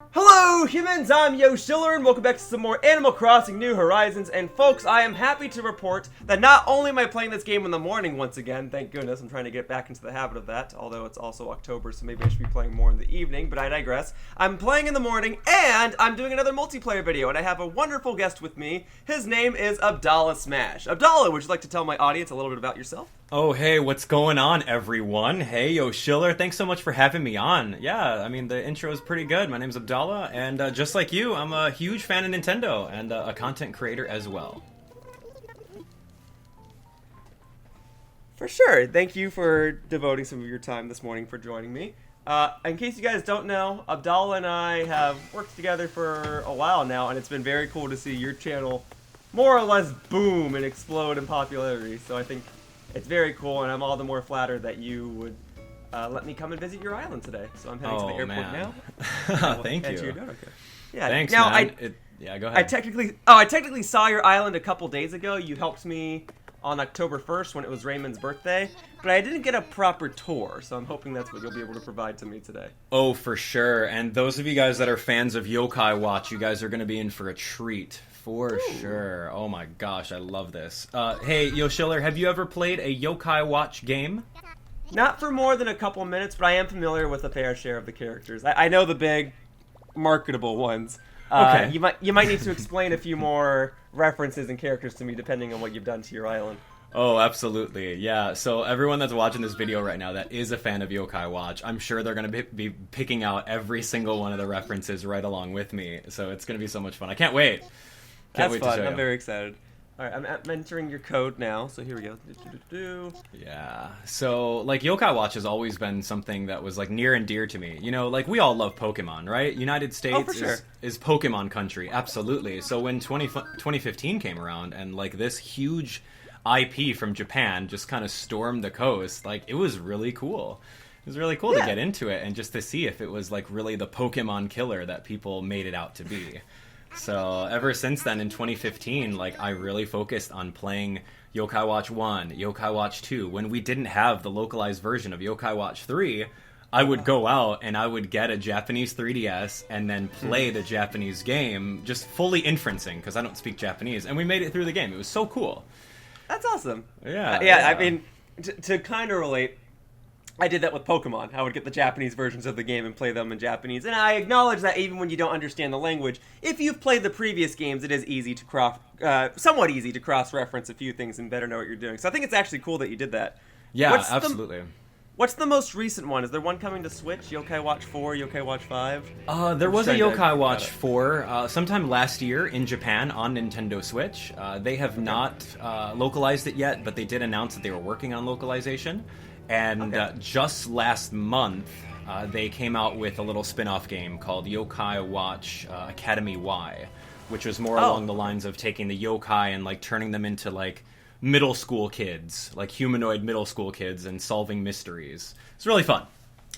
Hello humans, I'm Yoshiller and welcome back to some more Animal Crossing New Horizons. And folks, I am happy to report that not only am I playing this game in the morning once again, thank goodness, I'm trying to get back into the habit of that, although it's also October, so maybe I should be playing more in the evening, but I digress. I'm playing in the morning and I'm doing another multiplayer video, and I have a wonderful guest with me. His name is Abdallah Smash. Abdallah, would you like to tell my audience a little bit about yourself? Oh, hey, what's going on, everyone? Hey, Yoshiller, thanks so much for having me on. Yeah, I mean, the intro is pretty good. My name's Abdallah, and just like you, I'm a huge fan of Nintendo, and a content creator as well. For sure. Thank you for devoting some of your time this morning for joining me. In case you guys don't know, Abdallah and I have worked together for a while now, and it's been very cool to see your channel more or less boom and explode in popularity. So I think it's very cool, and I'm all the more flattered that you would let me come and visit your island today. So I'm heading to the airport now. Thank you. Okay. Yeah. Thanks, now, man. Yeah, go ahead. I technically saw your island a couple days ago. You helped me on October 1st when it was Raymond's birthday, but I didn't get a proper tour, so I'm hoping that's what you'll be able to provide to me today. Oh, for sure. And those of you guys that are fans of Yokai Watch, you guys are going to be in for a treat. For sure. Oh my gosh, I love this. Hey, Yoshiller, have you ever played a Yokai Watch game? Not for more than a couple minutes, but I am familiar with a fair share of the characters. I know the big, marketable ones. Okay. You might need to explain a few more references and characters to me, depending on what you've done to your island. Oh, absolutely. Yeah, so everyone that's watching this video right now that is a fan of Yokai Watch, I'm sure they're going to be picking out every single one of the references right along with me. So it's going to be so much fun. I can't wait. That's fun. I'm very excited. All right, I'm entering your code now, so here we go. Yeah, so, like, Yokai Watch has always been something that was, like, near and dear to me. You know, like, we all love Pokemon, right? United States is Pokemon country, absolutely. So when 2015 came around and, like, this huge IP from Japan just kind of stormed the coast, like, it was really cool. It was really cool to get into it and just to see if it was, like, really the Pokemon killer that people made it out to be. So ever since then, in 2015, like, I really focused on playing Yokai Watch 1, Yokai Watch 2. When we didn't have the localized version of Yokai Watch 3, I would go out and I would get a Japanese 3DS and then play the Japanese game, just fully inferencing, because I don't speak Japanese, and we made it through the game. It was so cool. That's awesome. Yeah. I mean, to kind of relate, I did that with Pokemon. I would get the Japanese versions of the game and play them in Japanese. And I acknowledge that even when you don't understand the language, if you've played the previous games, it is easy to somewhat easy to cross-reference a few things and better know what you're doing. So I think it's actually cool that you did that. Yeah, absolutely. What's the most recent one? Is there one coming to Switch? Yokai Watch 4, Yokai Watch 5? There was a Yokai Watch 4 sometime last year in Japan on Nintendo Switch. They have not localized it yet, but they did announce that they were working on localization. And just last month, they came out with a little spin-off game called Yokai Watch Academy Y, which was more along the lines of taking the yokai and, like, turning them into, like, middle school kids, like humanoid middle school kids, and solving mysteries. It's really fun.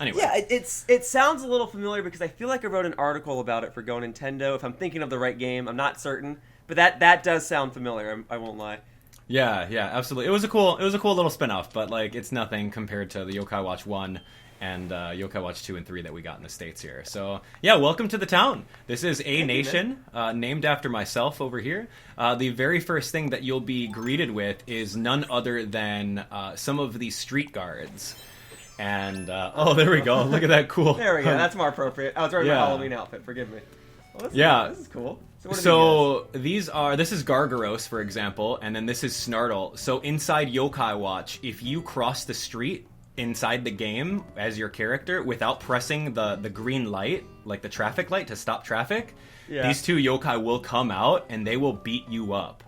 Anyway. Yeah, it sounds a little familiar because I feel like I wrote an article about it for Go Nintendo. If I'm thinking of the right game, I'm not certain, but that does sound familiar. I won't lie. Yeah, absolutely. It was a cool little spin-off, but, like, it's nothing compared to the Yokai Watch 1 and Yokai Watch 2 and 3 that we got in the States here. So, yeah, welcome to the town. This is A Nation, named after myself over here. The very first thing that you'll be greeted with is none other than some of the street guards. And, there we go. Look at that cool. There we go. That's more appropriate. I was wearing my Halloween outfit. Forgive me. Well, this is cool. So this is Gargaros, for example, and then this is Snartle. So inside Yokai Watch, if you cross the street inside the game as your character without pressing the green light, like the traffic light to stop traffic, these two yokai will come out and they will beat you up.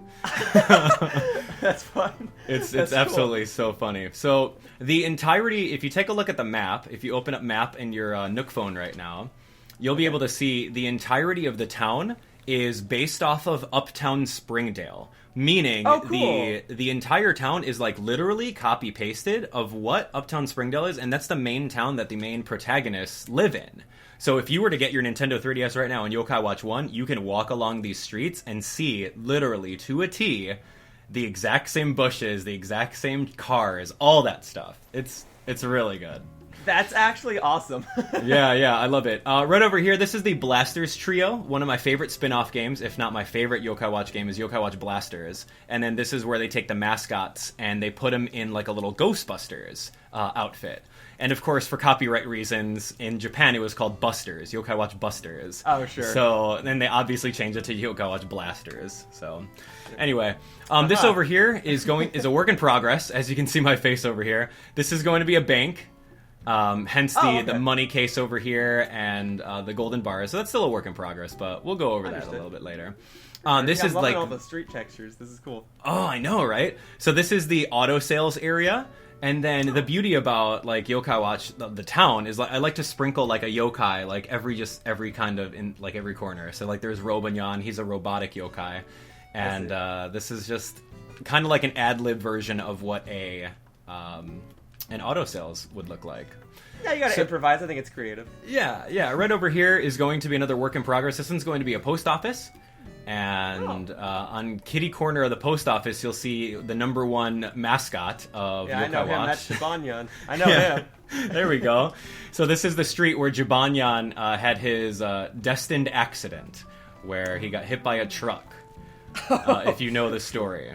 That's fun. It's absolutely so funny. So the entirety, if you take a look at the map, if you open up map in your Nook phone right now, you'll be able to see the entirety of the town is based off of Uptown Springdale, meaning the entire town is, like, literally copy pasted of what Uptown Springdale is, and that's the main town that the main protagonists live in. So if you were to get your Nintendo 3DS right now in Yokai Watch 1, you can walk along these streets and see, literally to a T, the exact same bushes, the exact same cars, all that stuff. It's really good. That's actually awesome. Yeah, I love it. Right over here, this is the Blasters Trio, one of my favorite spin-off games, if not my favorite Yokai Watch game is Yokai Watch Blasters. And then this is where they take the mascots and they put them in like a little Ghostbusters outfit. And of course, for copyright reasons, in Japan it was called Busters, Yokai Watch Busters. Oh, sure. So then they obviously changed it to Yokai Watch Blasters. So anyway, this over here is a work in progress. As you can see my face over here. This is going to be a bank. Hence the money case over here and the golden bars. So that's still a work in progress, but we'll go over that a little bit later. This is like all the street textures. This is cool. Oh, I know, right? So this is the auto sales area. And then the beauty about like Yokai Watch, the town, is like I like to sprinkle like a yokai like every kind of in like every corner. So like there's Robanyan, he's a robotic yokai, and this is just kind of like an ad lib version of what an auto sales would look like. Yeah, you gotta improvise. I think it's creative. Yeah. Right over here is going to be another work in progress. This one's going to be a post office. And on kitty corner of the post office, you'll see the #1 mascot of Yokai I know him. Watch. That's Jibanyan. I know him. There we go. So this is the street where Jibanyan had his destined accident, where he got hit by a truck. If you know the story.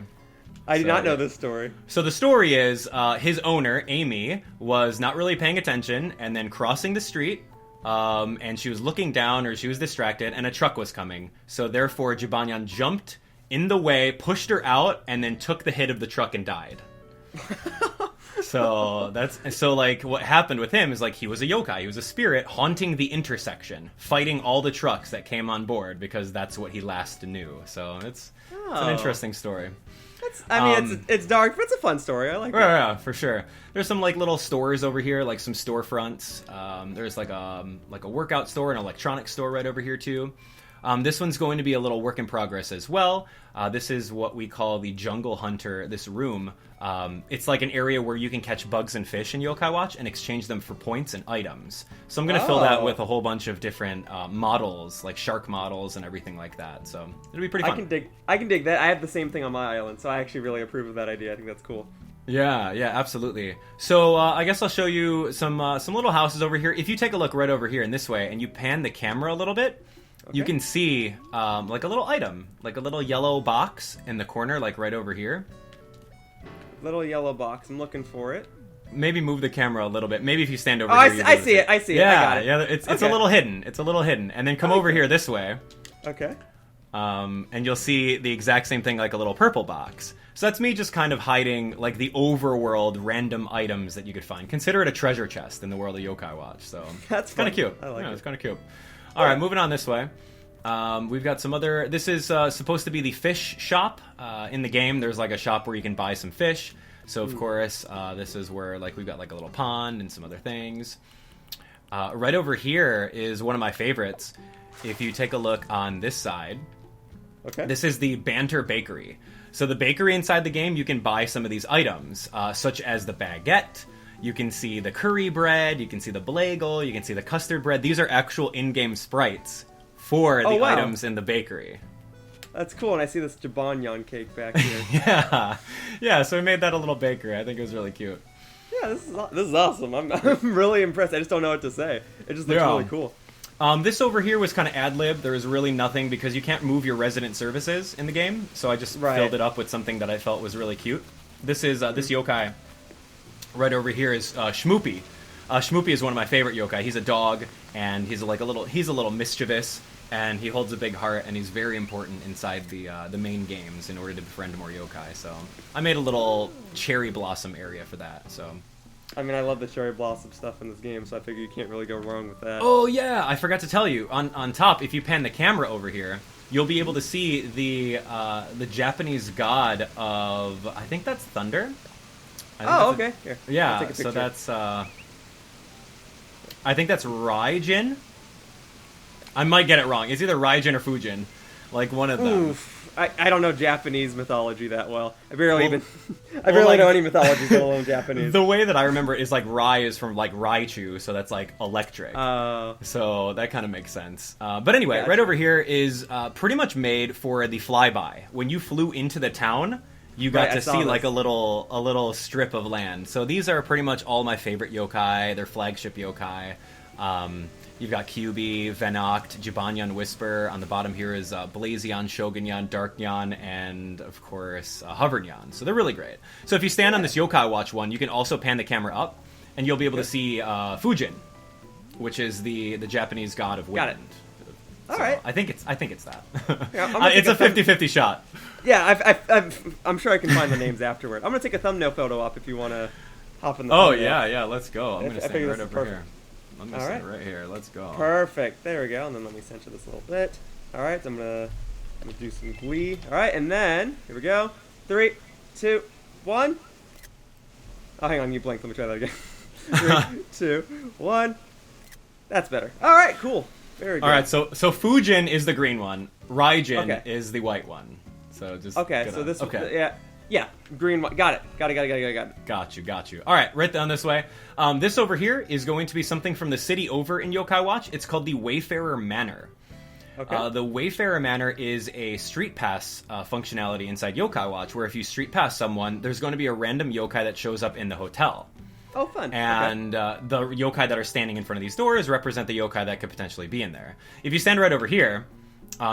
I do not know this story. So the story is his owner, Amy, was not really paying attention and then crossing the street. And she was looking down, or she was distracted, and a truck was coming. So therefore, Jibanyan jumped in the way, pushed her out, and then took the hit of the truck and died. So like what happened with him is like he was a yokai, he was a spirit haunting the intersection, fighting all the trucks that came on board because that's what he last knew. So it's an interesting story. It's dark, but it's a fun story. I like it. Yeah, for sure. There's some like little stores over here, like some storefronts. There's like a workout store, an electronics store right over here too. This one's going to be a little work in progress as well. This is what we call the Jungle Hunter, this room. It's like an area where you can catch bugs and fish in Yokai Watch and exchange them for points and items. So I'm going to fill that with a whole bunch of different models, like shark models and everything like that. So it'll be pretty fun. I can dig that. I have the same thing on my island, so I actually really approve of that idea. I think that's cool. Yeah, absolutely. So I guess I'll show you some little houses over here. If you take a look right over here in this way and you pan the camera a little bit, you can see like a little item, like a little yellow box in the corner, like right over here. Little yellow box. I'm looking for it. Maybe move the camera a little bit. Maybe if you stand over here. I see it. I see it. Yeah, I got it. Yeah, it's a little hidden. It's a little hidden. And then come over here this way. Okay. And you'll see the exact same thing, like a little purple box. So that's me just kind of hiding like the overworld random items that you could find. Consider it a treasure chest in the world of Yokai Watch. So that's kind of cute. I like it. It's kind of cute. All right, moving on this way. We've got some other... This is supposed to be the fish shop in the game. There's like a shop where you can buy some fish. So, of course, this is where like we've got like a little pond and some other things. Right over here is one of my favorites. If you take a look on this side, this is the Banter Bakery. So the bakery inside the game, you can buy some of these items, such as the baguette. You can see the curry bread. You can see the bagel. You can see the custard bread. These are actual in-game sprites for the items in the bakery. That's cool, and I see this Jibanyan cake back here. yeah. So we made that a little bakery. I think it was really cute. Yeah, this is awesome. I'm really impressed. I just don't know what to say. It just looks really cool. This over here was kind of ad-lib. There was really nothing because you can't move your resident services in the game. So I just filled it up with something that I felt was really cute. This is this yokai right over here is Shmoopy. Shmoopy is one of my favorite yokai. He's a dog, and he's a little mischievous. And he holds a big heart, and he's very important inside the main games in order to befriend more yokai. So I made a little cherry blossom area for that. So, I mean, I love the cherry blossom stuff in this game, so I figure you can't really go wrong with that. Oh yeah, I forgot to tell you. On top, if you pan the camera over here, you'll be able to see the Japanese god of, I think that's thunder. Okay. Here. Yeah. So that's I think that's Raijin. I might get it wrong. It's either Raijin or Fujin. Like one of them. Oof. I don't know Japanese mythology that well. I barely know any mythology, let alone Japanese. The way that I remember it is like Rai is from like Raichu, so that's like electric. So that kind of makes sense. But anyway, right over here is pretty much made for the flyby. When you flew into the town, you got Right, to see like a little strip of land. So these are pretty much all my favorite yokai. They're flagship yokai. You've got Kyuubi, Venoct, Jibanyan and Whisper. On the bottom here is Blazion, Shogunyan, Darknyan, and of course Hovernyan. So they're really great. So if you stand on this Yokai Watch one, you can also pan the camera up, and you'll be able to see Fujin, which is the Japanese god of wind. Got it. All right. I think it's that. Yeah, it's a 50-50 shot. Yeah, I'm sure I can find the names afterward. I'm gonna take a thumbnail photo up if you want to hop in the. Oh thumbnail. yeah, let's go. I'm gonna stand right over here. I'm gonna stand right here. Let's go. Perfect. There we go. And then let me center this a little bit. All right. So I'm gonna do some glee. All right, and then here we go. 3, 2, 1. Oh, hang on. You blinked. Let me try that again. 3, 2, 1. That's better. All right. Cool. Very good. All right. So Fujin is the green one. Raijin is the white one. So just so this yeah, green one. Got it. Got it. Got you. All right, right down this way. This over here is going to be something from the city over in Yokai Watch. It's called the Wayfarer Manor. Okay. The Wayfarer Manor is a street pass functionality inside Yokai Watch, where if you street pass someone, there's going to be a random yokai that shows up in the hotel. Oh, fun. And the yokai that are standing in front of these doors represent the yokai that could potentially be in there. If you stand right over here,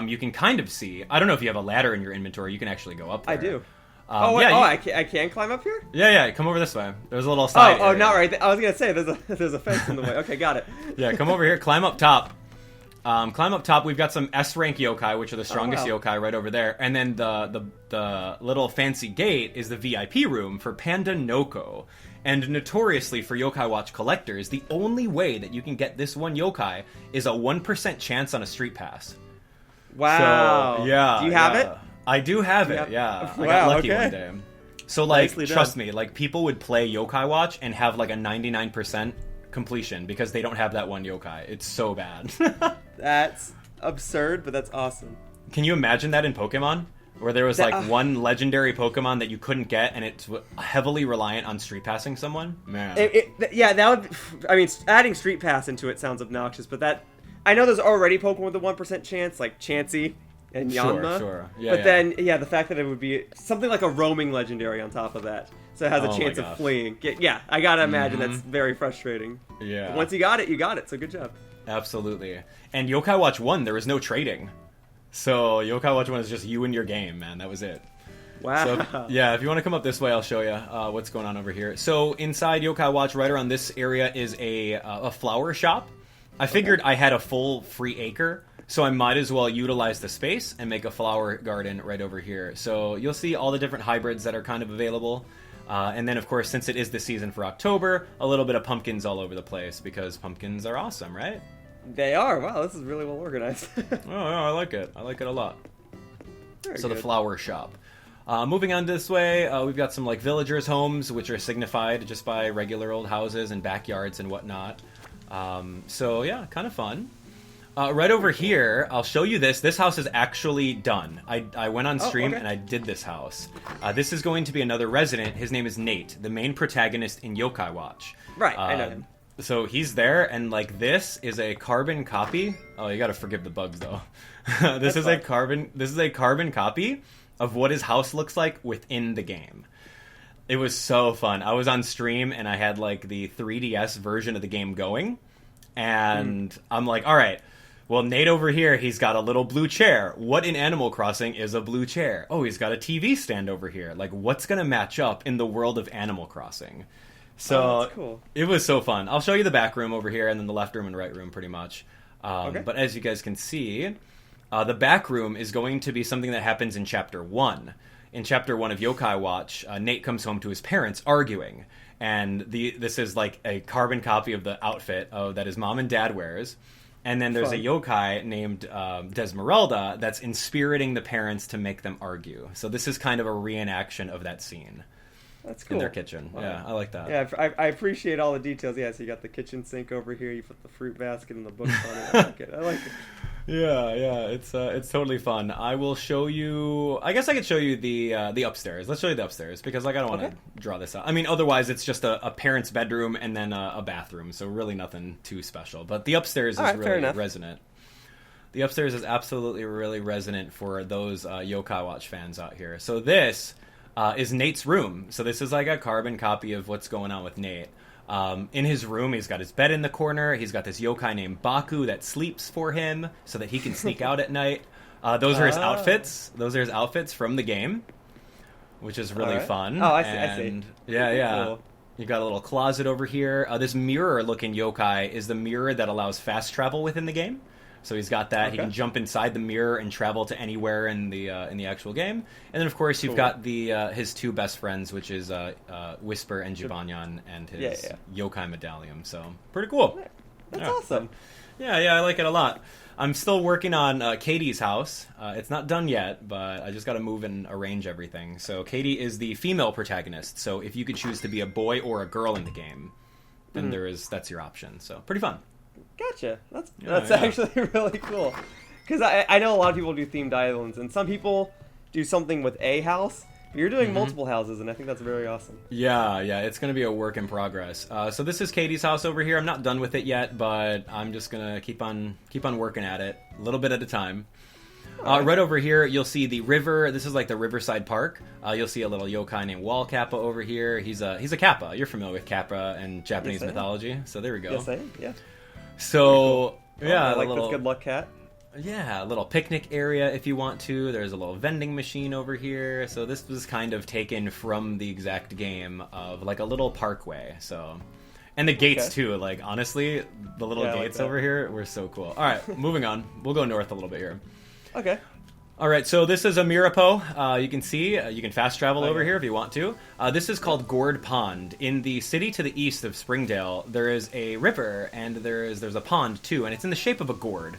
you can kind of see. I don't know if you have a ladder in your inventory. You can actually go up there. I do. I can climb up here? Yeah. Come over this way. There's a little side. Oh, not right. I was gonna say there's a fence in the way. Okay, got it. Yeah, come over here. Climb up top. We've got some S rank yokai, which are the strongest yokai right over there. And then the little fancy gate is the VIP room for Panda Noko. And notoriously for Yokai Watch collectors, the only way that you can get this one yokai is a 1% chance on a street pass. Wow. So, yeah. Do you have it? I do have it, yeah. I got lucky one day. So, trust me, people would play Yokai Watch and have, a 99% completion because they don't have that one yokai. It's so bad. That's absurd, but that's awesome. Can you imagine that in Pokemon? Where there was, one legendary Pokemon that you couldn't get, and it's heavily reliant on street passing someone? Man. That would... adding street pass into it sounds obnoxious, but that... I know there's already Pokemon with a 1% chance, like Chansey and Yanma. Sure. Then, the fact that it would be something like a roaming legendary on top of that. So it has a chance of fleeing. I gotta imagine that's very frustrating. Yeah. But once you got it, so good job. Absolutely. And Yokai Watch 1, there was no trading. So Yokai Watch 1 is just you and your game, man. That was it. Wow. So, if you want to come up this way, I'll show you what's going on over here. So inside Yokai Watch, right around this area, is a flower shop. I figured I had a full free acre, so I might as well utilize the space and make a flower garden right over here. So you'll see all the different hybrids that are kind of available. And then, of course, since it is the season for October, a little bit of pumpkins all over the place, because pumpkins are awesome, right? They are. Wow, this is really well organized. I like it. I like it a lot. Very good. The flower shop. Moving on this way, we've got some villagers' homes, which are signified just by regular old houses and backyards and whatnot. Kind of fun. Right over here, I'll show you this. This house is actually done. I went on stream and I did this house. This is going to be another resident. His name is Nate, the main protagonist in Yokai Watch. Right, I know him. So he's there, and this is a carbon copy. Oh, you gotta forgive the bugs though. This is a carbon copy of what his house looks like within the game. It was so fun. I was on stream and I had the 3DS version of the game going, and I'm like, all right, well, Nate over here, he's got a little blue chair. What in Animal Crossing is a blue chair? Oh, he's got a TV stand over here. What's gonna match up in the world of Animal Crossing? So that's cool. It was so fun. I'll show you the back room over here and then the left room and right room pretty much. But as you guys can see, the back room is going to be something that happens in Chapter 1. In Chapter 1 of Yokai Watch, Nate comes home to his parents arguing. And this is a carbon copy of the outfit that his mom and dad wears. And then there's a yokai named Desmeralda that's inspiriting the parents to make them argue. So this is kind of a reenaction of that scene. That's cool. In their kitchen. Wow. Yeah, I like that. Yeah, I appreciate all the details. Yeah, so you got the kitchen sink over here. You put the fruit basket and the books on it. I like it. Yeah, it's totally fun. I will show you. I guess I could show you the upstairs. Let's show you the upstairs because I don't want to draw this out. I mean, otherwise it's just a parent's bedroom and then a bathroom, so really nothing too special. But the upstairs is really resonant. The upstairs is absolutely really resonant for those Yokai Watch fans out here. So this is Nate's room. So this is like a carbon copy of what's going on with Nate. In his room, he's got his bed in the corner. He's got this yokai named Baku that sleeps for him so that he can sneak out at night. Those are his outfits. Those are his outfits from the game, which is really fun. Oh, I see. Yeah. Cool. You got a little closet over here. This mirror-looking yokai is the mirror that allows fast travel within the game. So he's got that. Okay. He can jump inside the mirror and travel to anywhere in the actual game. And then, of course, you've got his two best friends, which is Whisper and Jibanyan, and his yokai medallion. So pretty cool. That's awesome. Yeah, I like it a lot. I'm still working on Katie's house. It's not done yet, but I just got to move and arrange everything. So Katie is the female protagonist. So if you could choose to be a boy or a girl in the game, then that's your option. So pretty fun. Gotcha. That's actually really cool. Because I know a lot of people do themed islands, and some people do something with a house. But you're doing multiple houses, and I think that's very awesome. Yeah, it's going to be a work in progress. So this is Katie's house over here. I'm not done with it yet, but I'm just going to keep on working at it, a little bit at a time. Right over here, you'll see the river. This is like the Riverside Park. You'll see a little yokai named Wall Kappa over here. He's a kappa. You're familiar with kappa and Japanese mythology, so there we go. Yes, I am. Yeah. So, cool. I like this good luck cat. Yeah, a little picnic area if you want to. There's a little vending machine over here. So this was kind of taken from the exact game of like a little parkway. So, and the gates too. Like honestly, the little gates over here were so cool. All right, moving on. We'll go north a little bit here. Okay. All right, so this is a Mirapo. You can see, you can fast travel over here if you want to. This is called Gourd Pond. In the city to the east of Springdale, there is a river, and there's a pond too, and it's in the shape of a gourd.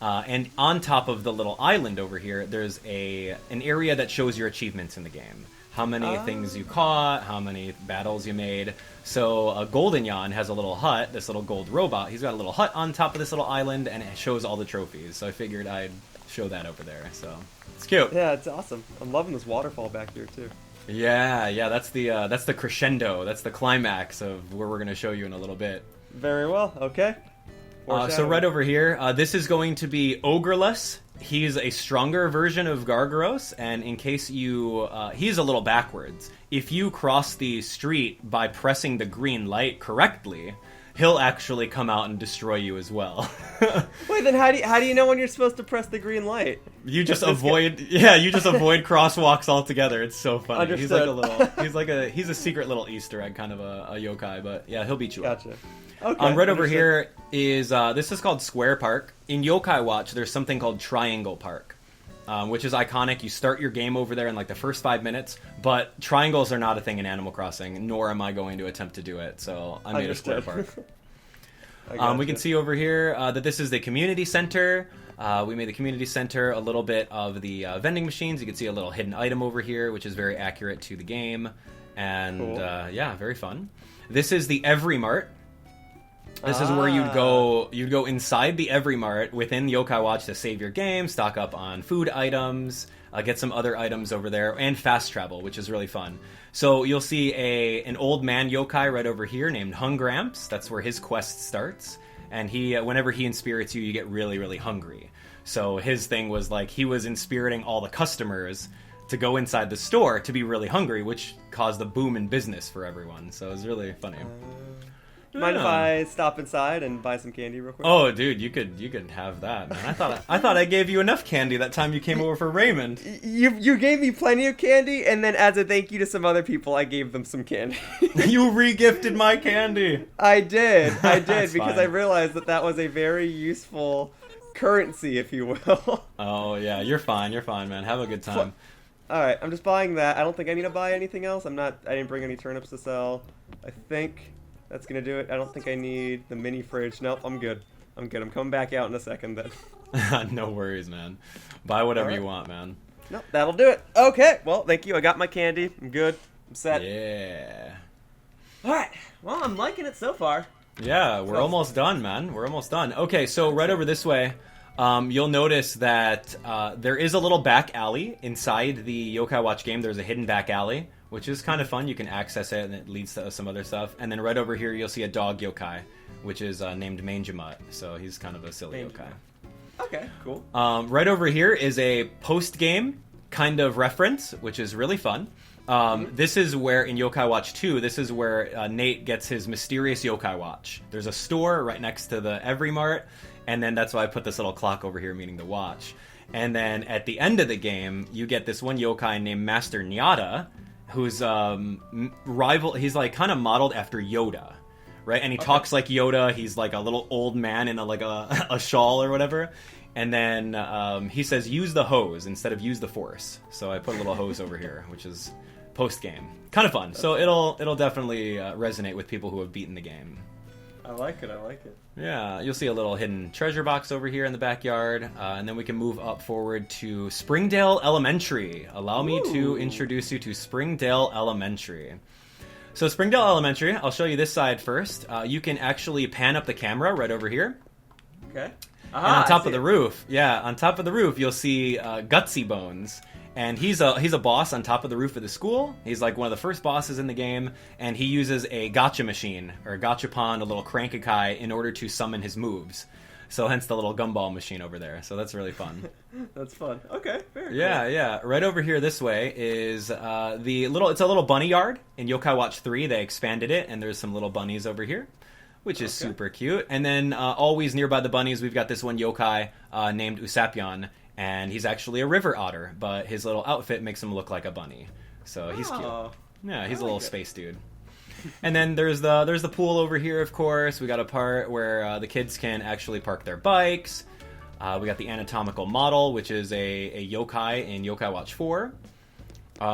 And on top of the little island over here, there's an area that shows your achievements in the game. How many things you caught, how many battles you made. So Golden Yan has a little hut, this little gold robot. He's got a little hut on top of this little island, and it shows all the trophies. So I figured I'd show that over there. So it's cute. Yeah, it's awesome. I'm loving this waterfall back here too. Yeah, that's the crescendo. That's the climax of where we're going to show you in a little bit. Very well. Okay. So right over here, this is going to be Ogreless. He's a stronger version of Gargaros, and in case he's a little backwards. If you cross the street by pressing the green light correctly, he'll actually come out and destroy you as well. Wait, then how do you know when you're supposed to press the green light? You just avoid crosswalks altogether. It's so funny. Understood. He's a secret little Easter egg, kind of a yokai, but yeah, he'll beat you up. Gotcha. Okay. Right over here is this is called Square Park. In Yokai Watch, there's something called Triangle Park, which is iconic. You start your game over there in like the first 5 minutes, but triangles are not a thing in Animal Crossing, nor am I going to attempt to do it. So I made a Square Park. We can see over here that this is the community center. We made the community center a little bit of the vending machines. You can see a little hidden item over here, which is very accurate to the game, and cool. Very fun. This is the Every Mart. This is where you'd go inside the Every Mart within Yokai Watch to save your game, stock up on food items, get some other items over there, and fast travel, which is really fun. So you'll see an old man yokai right over here named Hungramps. That's where his quest starts. And whenever he inspirits you, you get really, really hungry. So his thing was like he was inspiriting all the customers to go inside the store to be really hungry, which caused a boom in business for everyone. So it was really funny. Mind if I stop inside and buy some candy real quick? Oh, dude, you could have that, man. I thought I gave you enough candy that time you came over for Raymond. You gave me plenty of candy, and then as a thank you to some other people, I gave them some candy. You re-gifted my candy. I did because fine. I realized that was a very useful currency, if you will. Oh yeah, you're fine, man. Have a good time. All right, I'm just buying that. I don't think I need to buy anything else. I didn't bring any turnips to sell. I think that's gonna do it. I don't think I need the mini fridge. Nope, I'm good. I'm coming back out in a second then. No worries, man. Buy whatever you want, man. Nope, that'll do it. Okay, well, thank you. I got my candy. I'm good. I'm set. Yeah. All right. Well, I'm liking it so far. Yeah, we're almost done, man. We're almost done. Okay, so right over this way, you'll notice that there is a little back alley inside the Yokai Watch game. There's a hidden back alley, which is kind of fun. You can access it, and it leads to some other stuff. And then right over here, you'll see a dog yokai, which is named Manjamut. So he's kind of a silly yokai. Okay, cool. Right over here is a post-game kind of reference, which is really fun. This is where, in Yokai Watch 2, this is where Nate gets his mysterious yokai watch. There's a store right next to the Every Mart, and then that's why I put this little clock over here, meaning the watch. And then at the end of the game, you get this one yokai named Master Nyada, who's rival. He's like kind of modeled after Yoda, right? And he talks like Yoda. He's like a little old man in a shawl or whatever. And then he says, use the hose instead of use the force. So I put a little hose over here, which is post-game. Kind of fun. So it'll definitely resonate with people who have beaten the game. I like it. Yeah, you'll see a little hidden treasure box over here in the backyard. And then we can move up forward to Springdale Elementary. Allow me to introduce you to Springdale Elementary. So Springdale Elementary, I'll show you this side first. You can actually pan up the camera right over here. Okay. And on top of the roof, you'll see Gutsy Bones. And he's a boss on top of the roof of the school. He's like one of the first bosses in the game, and he uses a gotcha machine, or a gotcha pond, a little crank-a-kai, in order to summon his moves. So hence the little gumball machine over there. So that's really fun. That's fun. Okay, very cool. Yeah. Right over here this way is it's a little bunny yard. In Yokai Watch 3, they expanded it, and there's some little bunnies over here, which is super cute. And then always nearby the bunnies, we've got this one yokai named Usapyan, and he's actually a river otter, but his little outfit makes him look like a bunny. So he's cute. Yeah, he's a little space dude. And then there's the pool over here, of course. We got a part where the kids can actually park their bikes. We got the anatomical model, which is a yokai in Yokai Watch 4.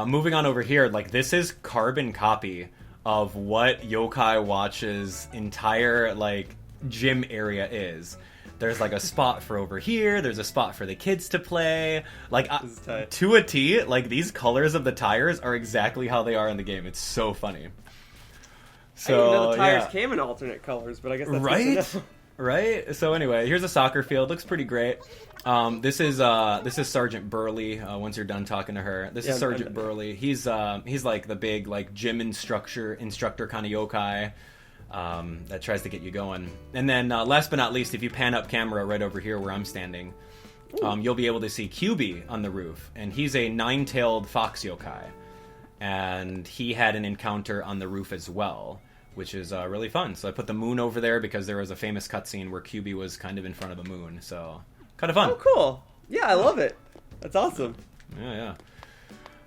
Moving on over here, like this is carbon copy of what Yokai Watch's entire like gym area is. There's like a spot for over here. There's a spot for the kids to play. Like to a T, like these colors of the tires are exactly how they are in the game. It's so funny. So I didn't know the tires came in alternate colors, but I guess that's right. Good to know. Right. So anyway, here's a soccer field. Looks pretty great. This is Sergeant Burley. Once you're done talking to her, this is Sergeant Burley. He's like the big like gym instructor kind of yokai. That tries to get you going. And then last but not least, if you pan up camera right over here where I'm standing, you'll be able to see QB on the roof. And he's a nine-tailed fox yokai. And he had an encounter on the roof as well, which is really fun. So I put the moon over there because there was a famous cutscene where QB was kind of in front of the moon. So kind of fun. Oh, cool. Yeah, I love it. That's awesome. Yeah.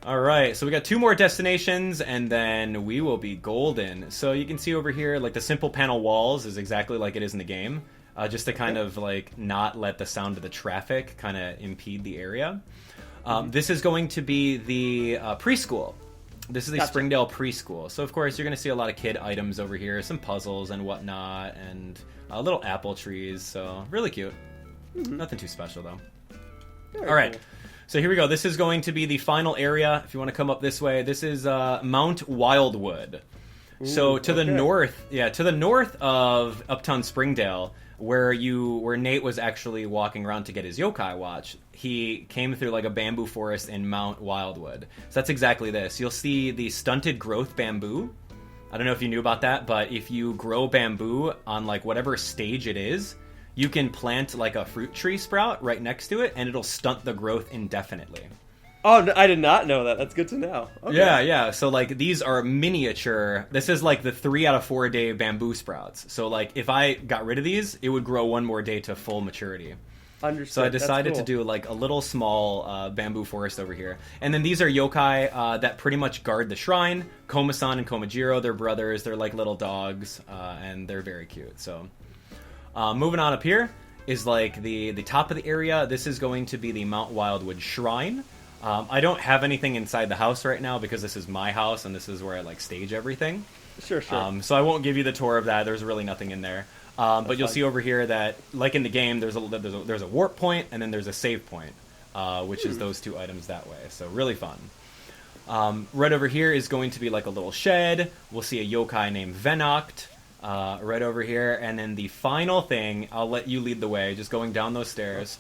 All right, so we got 2 more destinations, and then we will be golden. So you can see over here, like the simple panel walls is exactly like it is in the game, just to kind of like not let the sound of the traffic kind of impede the area. This is going to be the preschool. This is the Springdale preschool. So of course you're going to see a lot of kid items over here, some puzzles and whatnot, and little apple trees. So really cute. Nothing too special though. Very All right. cool. So here we go. This is going to be the final area. If you want to come up this way, this is Mount Wildwood. So to the north of Uptown Springdale, where Nate was actually walking around to get his yokai watch, he came through like a bamboo forest in Mount Wildwood. So that's exactly this. You'll see the stunted growth bamboo. I don't know if you knew about that, but if you grow bamboo on like whatever stage it is, you can plant like a fruit tree sprout right next to it, and it'll stunt the growth indefinitely. Oh, no, I did not know that. That's good to know. Okay. Yeah. So like these are miniature. This is like the 3 out of 4 day bamboo sprouts. So like if I got rid of these, it would grow 1 more day to full maturity. Understood. So I decided to do like a little small bamboo forest over here. And then these are yokai that pretty much guard the shrine. Koma-san and Komajiro, they're brothers. They're like little dogs, and they're very cute. So moving on up here is like the top of the area. This is going to be the Mount Wildwood Shrine. I don't have anything inside the house right now because this is my house and this is where I like stage everything. Sure. So I won't give you the tour of that. There's really nothing in there. But you'll see over here that, like in the game, there's a warp point and then there's a save point, which is those 2 items that way. So really fun. Right over here is going to be like a little shed. We'll see a yokai named Venoct. Right over here, and then the final thing, I'll let you lead the way, just going down those stairs,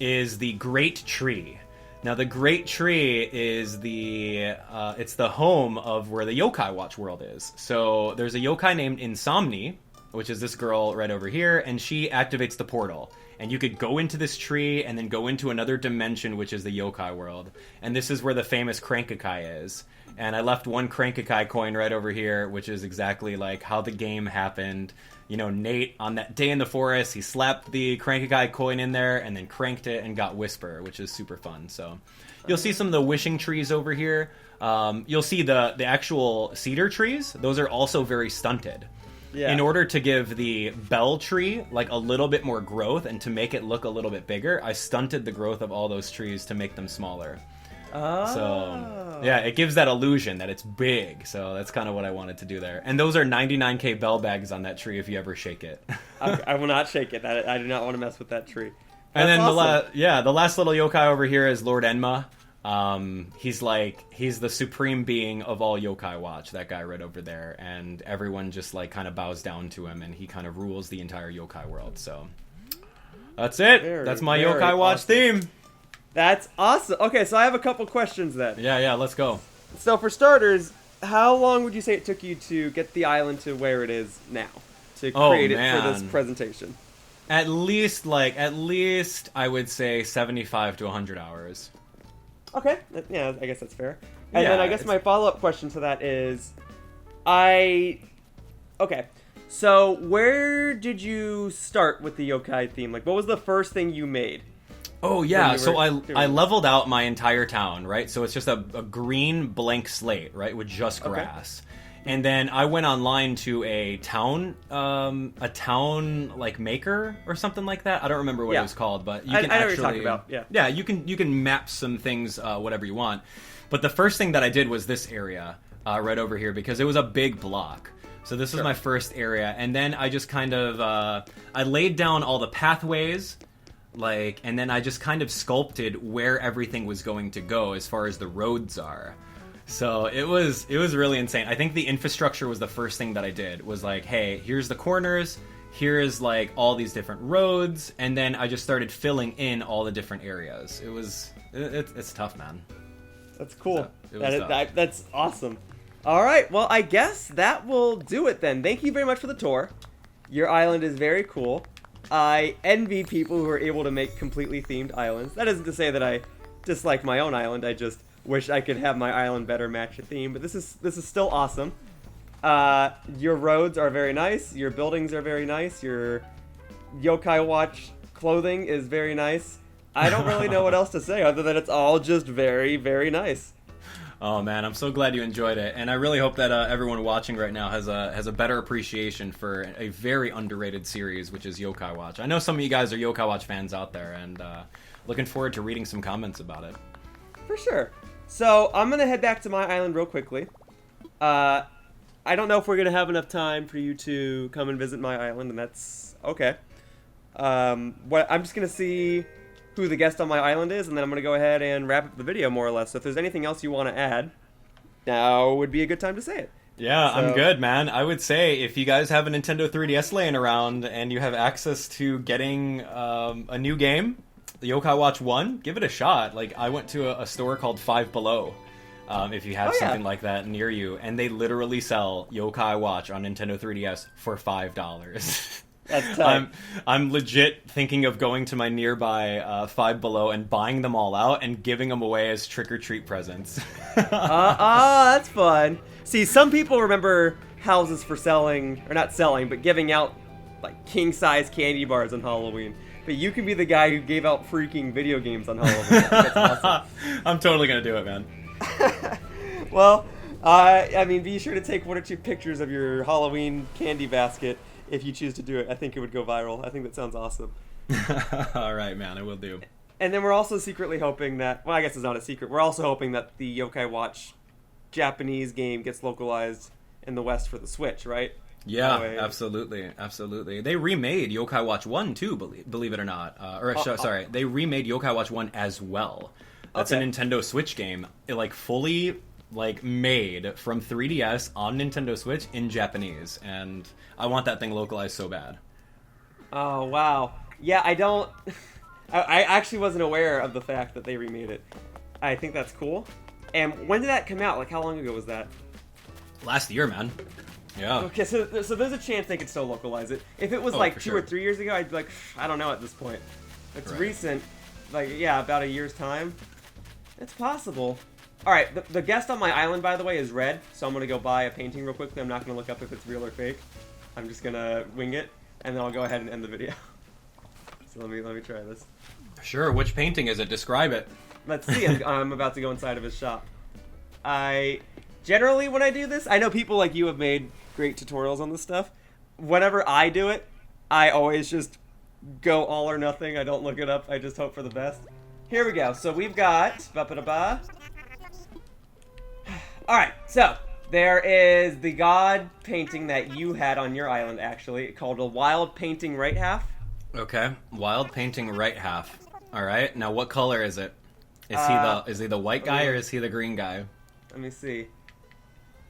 is the Great Tree. Now, the Great Tree is it's the home of where the Yokai Watch world is. So, there's a yokai named Insomni, which is this girl right over here, and she activates the portal. And you could go into this tree and then go into another dimension, which is the Yokai World. And this is where the famous Crank-a-kai is. And I left one Crank-a-kai coin right over here, which is exactly like how the game happened. You know, Nate, on that day in the forest, he slapped the Crank-a-kai coin in there and then cranked it and got Whisper, which is super fun. So you'll see some of the wishing trees over here. You'll see the actual cedar trees. Those are also very stunted. Yeah. In order to give the bell tree like a little bit more growth and to make it look a little bit bigger, I stunted the growth of all those trees to make them smaller. Oh. So, yeah, it gives that illusion that it's big. So that's kind of what I wanted to do there. And those are 99k bell bags on that tree if you ever shake it. I will not shake it. I do not want to mess with that tree. That's and then awesome. the last little yokai over here is Lord Enma. He's the supreme being of all Yokai Watch, that guy right over there. And everyone just like kind of bows down to him and he kind of rules the entire Yokai world. So that's it. That's my Yokai Watch theme. That's awesome. Okay, so I have a couple questions then. Yeah, let's go. So for starters, how long would you say it took you to get the island to where it is now? To create it for this presentation? At least I would say 75 to 100 hours. Okay, yeah, I guess that's fair. And then I guess my follow-up question to that is, okay, so where did you start with the yokai theme? Like, what was the first thing you made? Oh, yeah, so I leveled out my entire town, right? So it's just a green blank slate, right, with just grass. Okay. And then I went online to a town like maker or something like that. I don't remember what it was called, but you can I know what you're talking about. Yeah, you can map some things, whatever you want. But the first thing that I did was this area right over here because it was a big block. So this was my first area, and then I just kind of I laid down all the pathways. And then I just kind of sculpted where everything was going to go as far as the roads are. So it was really insane. I think the infrastructure was the first thing that I did. Was like, hey, here's the corners, here's like all these different roads, and then I just started filling in all the different areas. It's tough, man. That's cool. That's awesome. All right, well, I guess that will do it then. Thank you very much for the tour. Your island is very cool. I envy people who are able to make completely themed islands. That isn't to say that I dislike my own island. I just wish I could have my island better match the theme. But this is still awesome. Your roads are very nice. Your buildings are very nice. Your Yokai Watch clothing is very nice. I don't really know what else to say other than it's all just very, very nice. Oh man, I'm so glad you enjoyed it, and I really hope that everyone watching right now has a better appreciation for a very underrated series, which is Yokai Watch. I know some of you guys are Yokai Watch fans out there, and looking forward to reading some comments about it. For sure. So I'm gonna head back to my island real quickly. I don't know if we're gonna have enough time for you to come and visit my island, and that's okay. I'm just gonna see who the guest on my island is, and then I'm going to go ahead and wrap up the video more or less. So if there's anything else you want to add, now would be a good time to say it. Yeah, I'm good, man. I would say if you guys have a Nintendo 3DS laying around and you have access to getting a new game, the Yokai Watch 1, give it a shot. Like, I went to a store called Five Below, if you have something like that near you, and they literally sell Yokai Watch on Nintendo 3DS for $5. That's tight. I'm legit thinking of going to my nearby Five Below and buying them all out and giving them away as trick-or-treat presents. That's fun. See, some people remember houses for selling, or not selling, but giving out like king-size candy bars on Halloween. But you can be the guy who gave out freaking video games on Halloween. That's awesome. I'm totally gonna do it, man. Well, I mean, be sure to take 1 or 2 pictures of your Halloween candy basket. If you choose to do it, I think it would go viral. I think that sounds awesome. All right, man, I will do. And then we're also secretly hoping that, well, I guess it's not a secret, we're also hoping that the Yokai Watch Japanese game gets localized in the West for the Switch, right? Yeah, absolutely. They remade Yokai Watch 1 too, believe it or not. Sorry, they remade Yokai Watch 1 as well. That's a Nintendo Switch game. It fully made from 3DS on Nintendo Switch in Japanese, and I want that thing localized so bad. Oh wow. Yeah, I actually wasn't aware of the fact that they remade it. I think that's cool. And when did that come out? Like, how long ago was that? Last year, man. Yeah. Okay, so there's a chance they could still localize it. If it was 2 or 3 years ago, I'd be like, I don't know at this point. It's recent. About a year's time. It's possible. All right, the guest on my island, by the way, is red, so I'm gonna go buy a painting real quickly. I'm not gonna look up if it's real or fake. I'm just gonna wing it, and then I'll go ahead and end the video. So let me try this. Sure. Which painting is it? Describe it. Let's see. I'm about to go inside of his shop. Generally, when I do this, I know people like you have made great tutorials on this stuff. Whenever I do it, I always just go all or nothing. I don't look it up. I just hope for the best. Here we go. So we've got... Ba-ba-da-ba. Alright, so there is the god painting that you had on your island, actually, called a wild painting right half. Okay. Wild painting right half. Alright. Now, what color is it? Is he the white guy or is he the green guy? Let me see.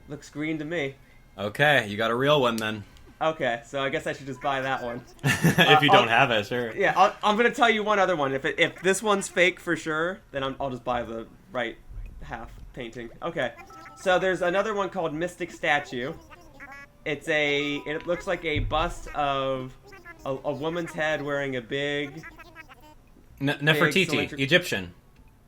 Looks green to me. Okay, you got a real one then. Okay, so I guess I should just buy that one. If you don't have it, sure. Yeah, I'm gonna tell you one other one. If this one's fake for sure, then I'll just buy the right half painting. Okay, so there's another one called Mystic Statue. It looks like a bust of a woman's head wearing a big... Nefertiti, Egyptian.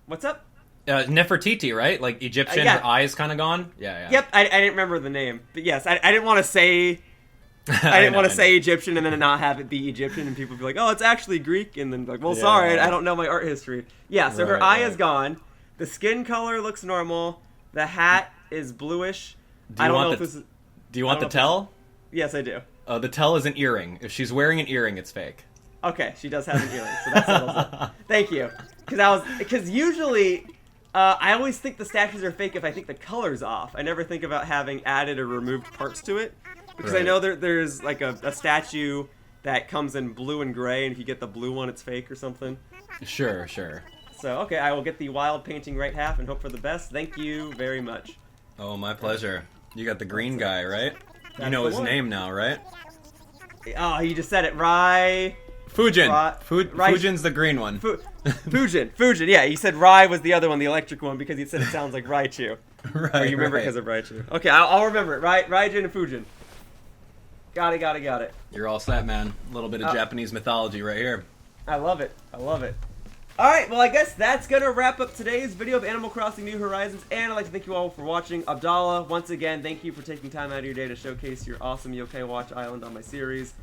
What's up? Nefertiti, right? Like Egyptian, yeah. Her eyes kind of gone? Yeah. Yep, I didn't remember the name. But yes, I didn't want to say... I didn't want to say Egyptian and then not have it be Egyptian and people be like, oh, it's actually Greek, and then like, well, yeah. sorry, I don't know my art history. Yeah, so her eye right. is gone. The skin color looks normal. The hat is bluish. Do you want the tell? Yes, I do. The tell is an earring. If she's wearing an earring, it's fake. Okay, she does have an earring, so that settles it. Thank you. Because usually, I always think the statues are fake if I think the color's off. I never think about having added or removed parts to it. Because I know there's like a statue that comes in blue and gray, and if you get the blue one, it's fake or something. Sure. So, okay, I will get the wild painting right half and hope for the best. Thank you very much. Oh, my pleasure. You got the green guy, right? You know the his one. name now, right? Oh, you just said it. Fujin. Fujin's the green one. Fujin. Yeah, you said Rai was the other one, the electric one, because you said it sounds like Raichu. Right. Oh, you remember because of Raichu. Okay, I'll remember it. Raijin and Fujin. Got it. You're all set, man. A little bit of Japanese mythology right here. I love it. Alright, well, I guess that's going to wrap up today's video of Animal Crossing New Horizons, and I'd like to thank you all for watching. Abdallah, once again, thank you for taking time out of your day to showcase your awesome Yokai Watch Island on my series.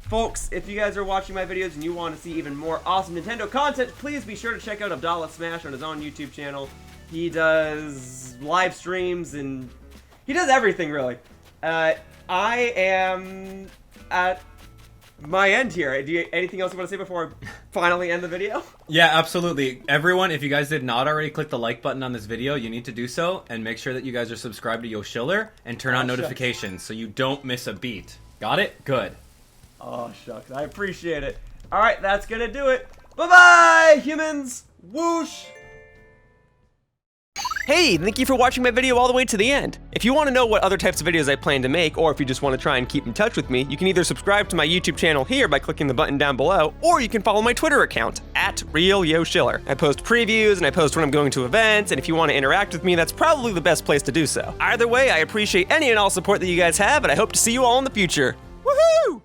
Folks, if you guys are watching my videos and you want to see even more awesome Nintendo content, please be sure to check out Abdallah Smash on his own YouTube channel. He does live streams and he does everything, really. I am at my end here. Anything else you want to say before I finally end the video? Yeah, absolutely. Everyone, if you guys did not already click the like button on this video, you need to do so, and make sure that you guys are subscribed to Yoshiller and turn on notifications so you don't miss a beat. Got it? Good. Oh, shucks. I appreciate it. Alright, that's gonna do it. Bye-bye, humans! Whoosh! Hey, thank you for watching my video all the way to the end. If you want to know what other types of videos I plan to make, or if you just want to try and keep in touch with me, you can either subscribe to my YouTube channel here by clicking the button down below, or you can follow my Twitter account, @RealYoshiller. I post previews, and I post when I'm going to events, and if you want to interact with me, that's probably the best place to do so. Either way, I appreciate any and all support that you guys have, and I hope to see you all in the future. Woohoo!